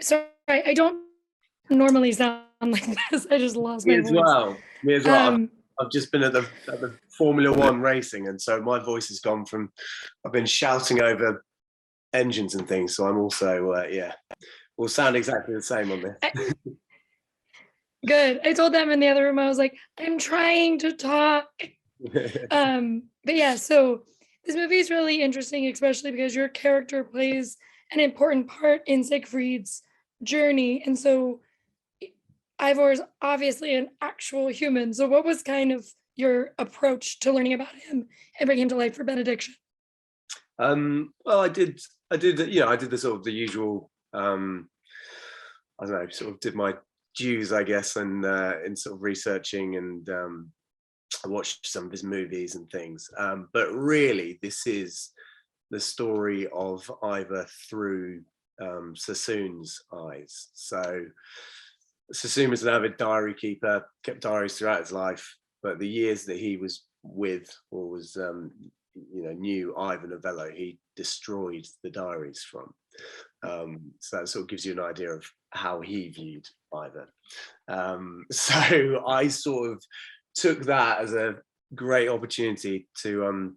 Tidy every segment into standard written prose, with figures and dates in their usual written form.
Sorry, I don't normally sound like this. I just lost Me my as voice. well. Me as well. Um, I've just been at the Formula One racing, and so my voice has gone from. I've been shouting over engines and things, so I'm also yeah. We'll sound exactly the same on I, this. good. I told them in the other room, I was like, I'm trying to talk. But yeah, so this movie is really interesting, especially because your character plays an important part in Siegfried's journey. And so Ivor is obviously an actual human. So what was kind of your approach to learning about him and bringing him to life for Benediction? Well, I did the sort of the usual. I don't know, sort of did my dues, I guess, and in sort of researching and I watched some of his movies and things. But really, this is the story of Ivor through Sassoon's eyes. So Sassoon was an avid diary keeper, kept diaries throughout his life, but the years that he was with or was knew Ivor Novello, he destroyed the diaries from. So that sort of gives you an idea of how he viewed Ivor. So I sort of took that as a great opportunity to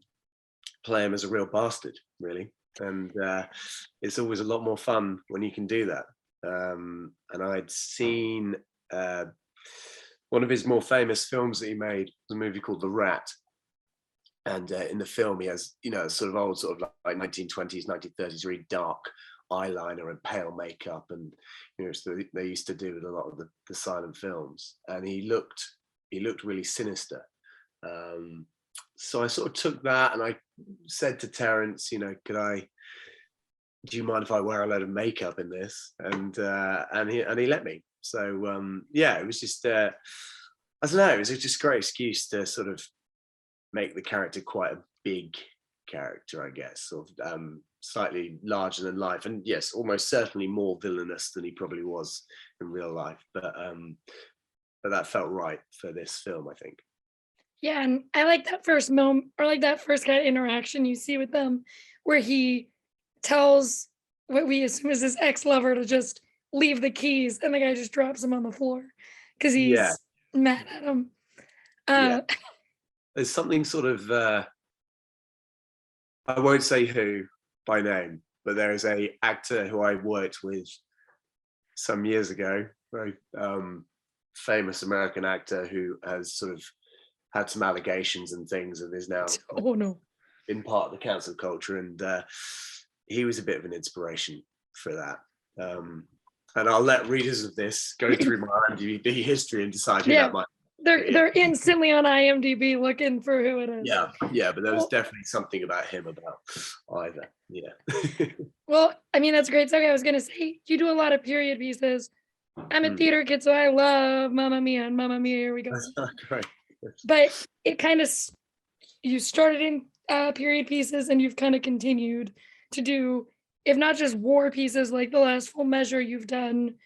play him as a real bastard, really. And it's always a lot more fun when you can do that. And I'd seen one of his more famous films that he made was a movie called The Rat. And in the film, he has, sort of old, sort of like 1920s, 1930s, really dark eyeliner and pale makeup, and so they used to do with a lot of the silent films. And he looked really sinister. So I sort of took that, and I said to Terence, do you mind if I wear a load of makeup in this? And he let me. So yeah, it was just I don't know, it was just a great excuse to sort of make the character quite a big character, I guess, sort of slightly larger than life, and yes, almost certainly more villainous than he probably was in real life. But that felt right for this film, I think. Yeah, and I like that first moment, or like that first kind of interaction you see with them, where he tells what we assume is his ex-lover to just leave the keys, and the guy just drops them on the floor because Yeah, he's mad at him. yeah. Uh, There's something sort of I won't say who by name, but there is a actor who I worked with some years ago, very famous American actor who has sort of had some allegations and things, and is now oh no. in part of the cancel culture. And he was a bit of an inspiration for that. And I'll let readers of this go through my IMDb history and decide who Yeah, that might be. they're instantly on IMDb looking for who it is. Yeah, but there was definitely something about him about Ivor. Yeah. Well, I mean, that's a great segue. I was gonna say you do a lot of period pieces. I'm a theater kid, so I love Mamma Mia and Mamma Mia. Here we go. That's not great. But it kind of, you started in period pieces, and you've kind of continued to do, if not just war pieces like The Last Full Measure, you've done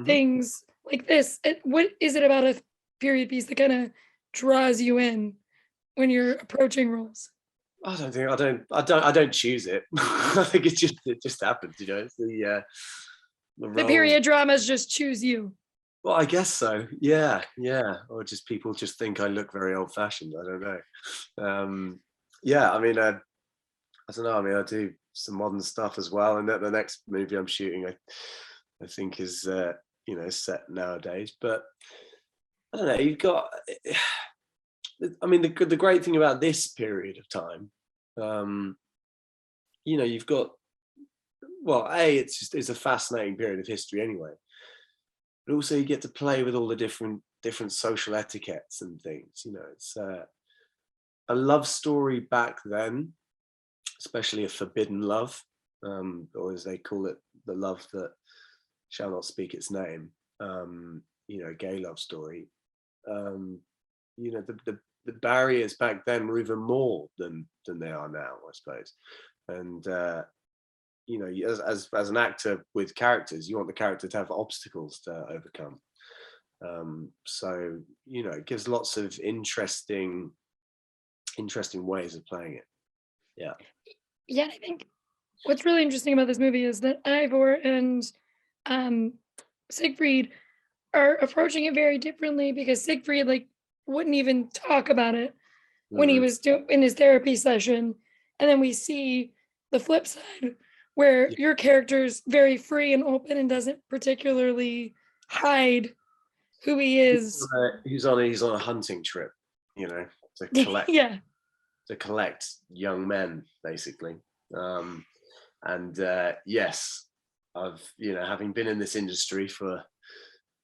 things like this. What is it about a period piece that kind of draws you in when you're approaching roles? I don't choose it. I think it just happens, It's the The roles. period dramas just choose you. Well, I guess so. Yeah. Or just people just think I look very old fashioned. I don't know. Yeah, I mean, I don't know. I mean, I do some modern stuff as well, and the next movie I'm shooting, I think is set nowadays. But I don't know. You've got. I mean, the great thing about this period of time, you've got. Well, it's a fascinating period of history anyway. But also you get to play with all the different social etiquettes and things. It's a love story back then, especially a forbidden love, or as they call it, the love that shall not speak its name. Gay love story. The barriers back then were even more than they are now, I suppose. And as an actor with characters, you want the character to have obstacles to overcome. So it gives lots of interesting ways of playing it. Yeah, I think what's really interesting about this movie is that Ivor and um, Siegfried are approaching it very differently because Siegfried like wouldn't even talk about it when he Mm. was in his therapy session, and then we see the flip side where Yeah. your character's very free and open and doesn't particularly hide who he is. He's on a hunting trip, you know, to collect Yeah. young men, basically. Um, and yes, I've having been in this industry for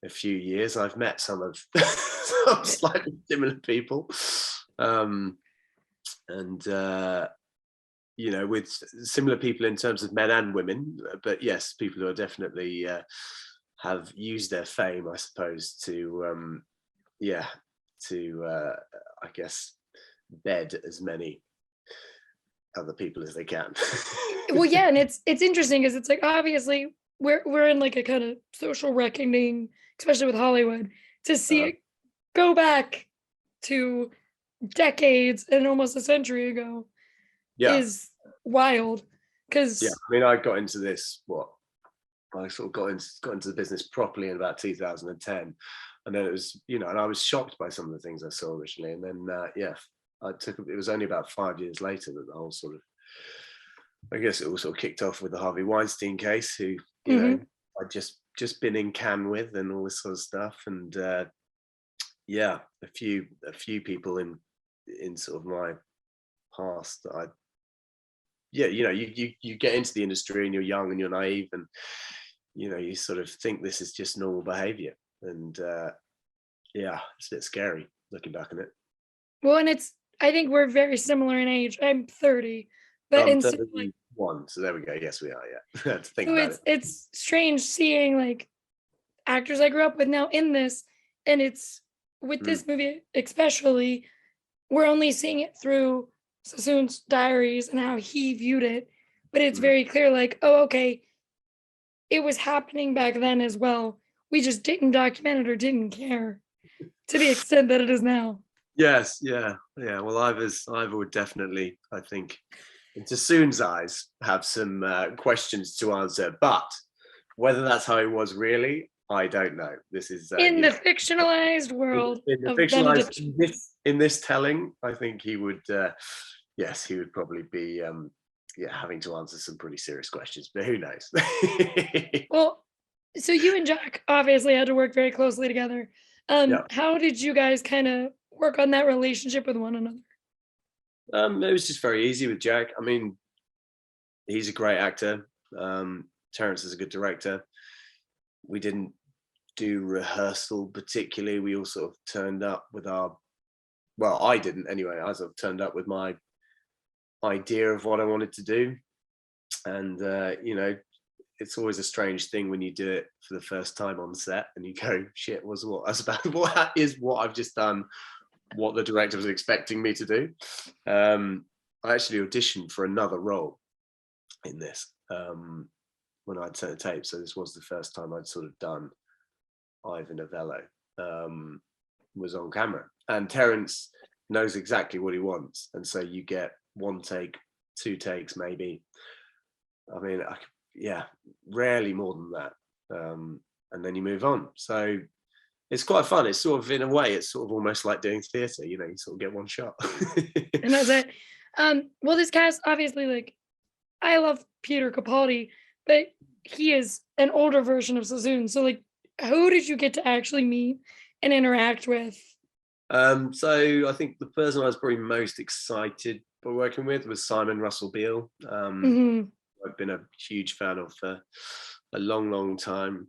a few years, I've met some of some slightly similar people, and with similar people in terms of men and women, but yes, people who are definitely have used their fame, I suppose, to I guess bed as many other people as they can. Well, yeah, and it's interesting because it's like obviously we're in like a kind of social reckoning, especially with Hollywood, to see uh, it go back to decades and almost a century ago yeah, is wild. yeah. Because I mean, I got into this. I sort of got into the business properly in about 2010, and then it was, and I was shocked by some of the things I saw originally, and then it was only about 5 years later that the whole sort of, I guess it all sort of kicked off with the Harvey Weinstein case, who I'd just been in Cannes with and all this sort of stuff, and a few people in sort of my past that I you get into the industry and you're young and you're naive, and you sort of think this is just normal behavior, and it's a bit scary looking back on it. well, and it's I think we're very similar in age. I'm 30, but I'm and so like 31, so there we go. Yes, we are. Yeah, to think so about it. it's strange seeing like actors I grew up with now in this, and it's with Mm, this movie especially, we're only seeing it through Sassoon's diaries and how he viewed it, but it's mm. very clear like, oh, okay, it was happening back then as well. We just didn't document it or didn't care to the extent that it is now. Yes, yeah, yeah. Well, Ivor would definitely, I think, in Sassoon's eyes, have some questions to answer, but whether that's how it was really, I don't know. This is, In the fictionalized world in the of fictionalized Benediction. in this telling, I think he would, yes, he would probably be, having to answer some pretty serious questions. But who knows? Well, so you and Jack obviously had to work very closely together. Yeah, How did you guys kind of work on that relationship with one another? it was just very easy with Jack. I mean, he's a great actor. Terence is a good director. We didn't do rehearsal particularly. We all sort of turned up with our, well, I didn't anyway. I sort of turned up with my idea of what I wanted to do, and it's always a strange thing when you do it for the first time on set and you go, shit, was what that's about. What is what I've just done, what the director was expecting me to do. I actually auditioned for another role in this, when I'd sent a tape. So this was the first time I'd sort of done Ivan Novello, was on camera. And Terence knows exactly what he wants. And so you get one take, two takes, maybe. I mean, rarely more than that. And then you move on. So it's quite fun. It's sort of, in a way, it's sort of almost like doing theatre, you sort of get one shot. And that's it. Well, this cast obviously like I love Peter Capaldi, but he is an older version of Sassoon. So like, who did you get to actually meet and interact with? So I think the person I was probably most excited by working with was Simon Russell Beale. Hmm. I've been a huge fan of for a long, long time.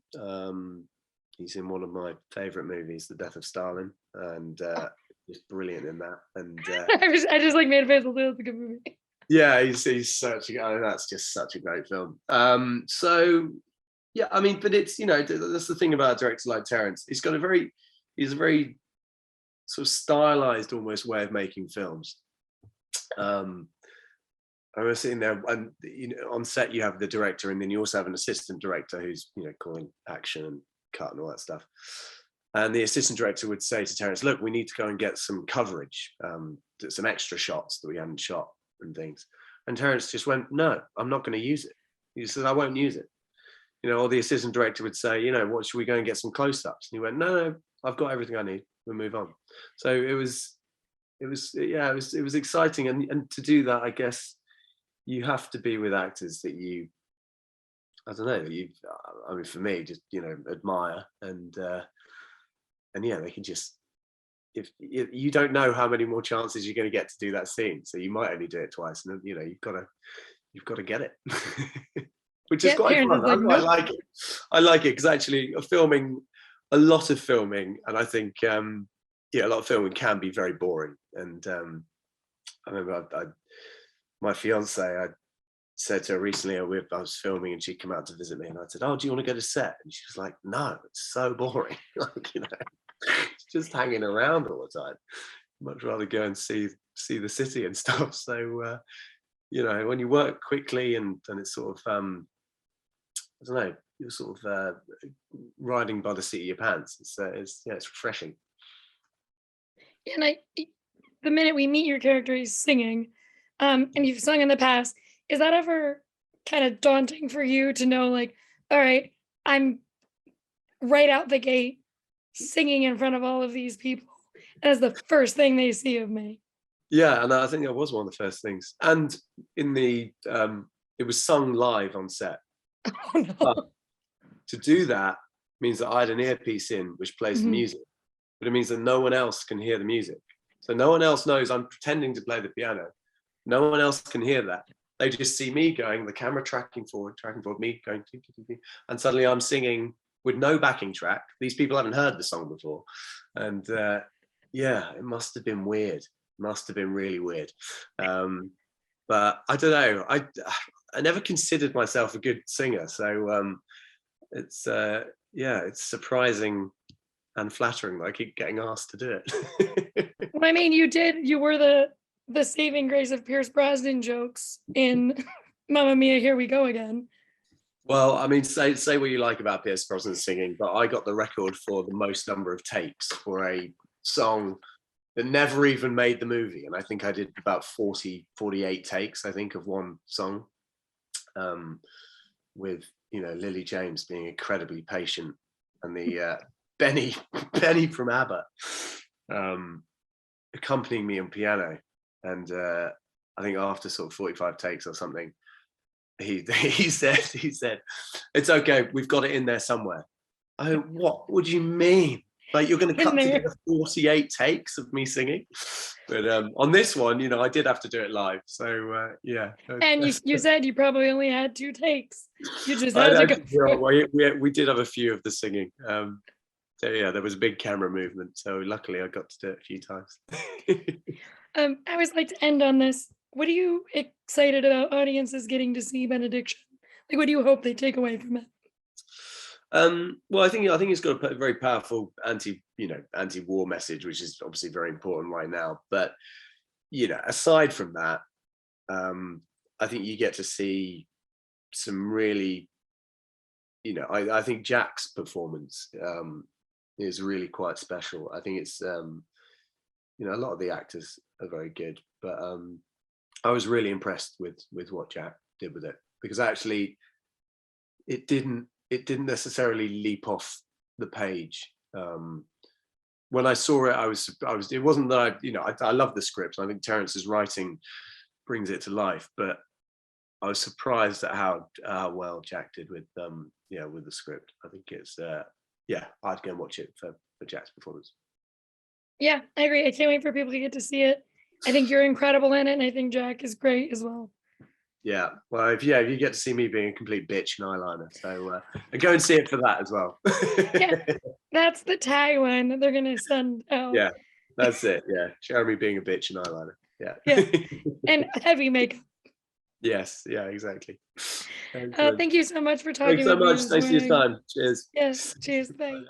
He's in one of my favourite movies, The Death of Stalin, and he's brilliant in that. And I just like made a face. It's a good movie. yeah, he's such a, I mean, that's just such a great film. So yeah, I mean, but it's, that's the thing about a director like Terence. He's a very sort of stylized almost way of making films. I was sitting there, and on set you have the director, and then you also have an assistant director who's calling action and cut and all that stuff. And the assistant director would say to Terence, "Look, we need to go and get some coverage, some extra shots that we hadn't shot and things." And Terence just went, "No, I'm not going to use it." He said, "I won't use it." you know, or the assistant director would say, you know, what, should we go and get some close-ups? And he went, no, I've got everything I need. We'll move on. So it was exciting. And to do that, I guess you have to be with actors that you, I don't know, I mean, for me, just, you know, admire, and yeah, they can just, if you don't know how many more chances you're going to get to do that scene, so you might only do it twice, and you know, you've got to get it. Which is quite fun. Like, I like it. I like it because actually a lot of filming, and I think a lot of filming can be very boring. And I remember my fiance, I said to her recently, I was filming and she'd come out to visit me, and I said, oh, do you want to go to set? And she was like, no, it's so boring. Like, you know, it's just hanging around all the time. Much rather go and see the city and stuff. So you know, when you work quickly and it's sort of I don't know, you're sort of riding by the seat of your pants. It's refreshing. And the minute we meet your character, he's singing, and you've sung in the past. Is that ever kind of daunting for you to know, like, all right, I'm right out the gate singing in front of all of these people, as the first thing they see of me? Yeah, and I think that was one of the first things. And in the it was sung live on set. Oh no. But to do that means that I had an earpiece in which plays the music, but it means that no one else can hear the music. So no one else knows I'm pretending to play the piano. No one else can hear that. They just see me going, the camera tracking forward, me going, and suddenly I'm singing with no backing track. These people haven't heard the song before. And yeah, it must have been weird. Must have been really weird. But I don't know. I never considered myself a good singer. So it's it's surprising and flattering that I keep getting asked to do it. Well, I mean, you were the saving grace of Pierce Brosnan jokes in Mamma Mia, Here We Go Again. Well, I mean, say what you like about Pierce Brosnan singing, but I got the record for the most number of takes for a song that never even made the movie. And I think I did about 48 takes, I think, of one song, with, you know, Lily James being incredibly patient, and the Benny from ABBA accompanying me on piano. And I think after sort of 45 takes or something, he said, it's okay, we've got it in there somewhere. What would you mean? Like, you're going to cut together 48 takes of me singing? But on this one, you know, I did have to do it live. So yeah. And you said you probably only had 2 takes. You just had to go. We did have a few of the singing. So yeah, there was a big camera movement. So luckily I got to do it a few times. I always like to end on this. What are you excited about audiences getting to see Benediction? Like, what do you hope they take away from it? Well, I think it's got a very powerful anti-war message, which is obviously very important right now. But, you know, aside from that, I think you get to see some really, you know, I think Jack's performance is really quite special. I think it's, you know, a lot of the actors are very good, but I was really impressed with what Jack did with it, because actually it didn't necessarily leap off the page. When I saw it, I was it wasn't that I love the script. I think Terence's writing brings it to life, but I was surprised at how well Jack did with with the script. I think it's I'd go and watch it for Jack's performance. Yeah, I agree. I can't wait for people to get to see it. I think you're incredible in it, and I think Jack is great as well. Yeah, well, if you get to see me being a complete bitch in eyeliner, so go and see it for that as well. Yeah, that's the tagline that they're gonna send out. Yeah, that's it. Yeah, Jeremy being a bitch in eyeliner. Yeah. Yeah, and heavy makeup. Yes. Yeah. Exactly. Thank you so much for talking. Thanks so much. Thanks for your time. Cheers. Yes. Cheers. Bye.